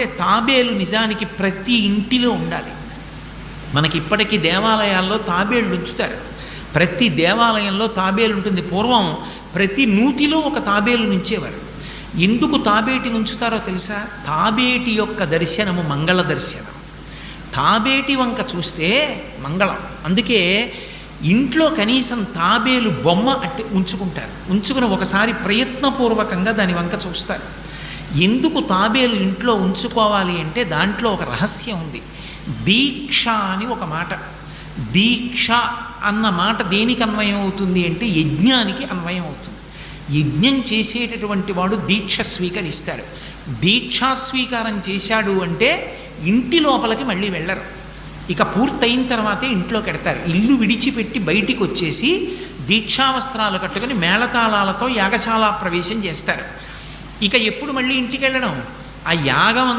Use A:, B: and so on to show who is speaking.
A: అంటే తాబేలు నిజానికి ప్రతి ఇంటిలో ఉండాలి. మనకి ఇప్పటికీ దేవాలయాల్లో తాబేళ్ళు ఉంచుతారు. ప్రతి దేవాలయంలో తాబేలు ఉంటుంది. పూర్వం ప్రతి నూతిలో ఒక తాబేలు నుంచేవారు. ఎందుకు తాబేటిని ఉంచుతారో తెలుసా? తాబేటి యొక్క దర్శనము మంగళ దర్శనం. తాబేటి వంక చూస్తే మంగళం. అందుకే ఇంట్లో కనీసం తాబేలు బొమ్మ అట్టి ఉంచుకుంటారు. ఉంచుకుని ఒకసారి ప్రయత్నపూర్వకంగా దాని వంక చూస్తారు. ఎందుకు తాబేలు ఇంట్లో ఉంచుకోవాలి అంటే దాంట్లో ఒక రహస్యం ఉంది. దీక్ష అని ఒక మాట. దీక్ష అన్న మాట దేనికి అన్వయం అవుతుంది అంటే యజ్ఞానికి అన్వయం అవుతుంది. యజ్ఞం చేసేటటువంటి వాడు దీక్ష స్వీకరిస్తాడు. దీక్షా స్వీకారం చేశాడు అంటే ఇంటి లోపలికి మళ్ళీ వెళ్ళరు. ఇక పూర్తయిన తర్వాతే ఇంట్లోకి వెడతారు. ఇల్లు విడిచిపెట్టి బయటికి వచ్చేసి దీక్షావస్త్రాలు కట్టుకుని మేళతాళాలతో యాగశాల ప్రవేశం చేస్తారు. ఇక ఎప్పుడు మళ్ళీ ఇంటికి వెళ్ళడం? ఆ యాగం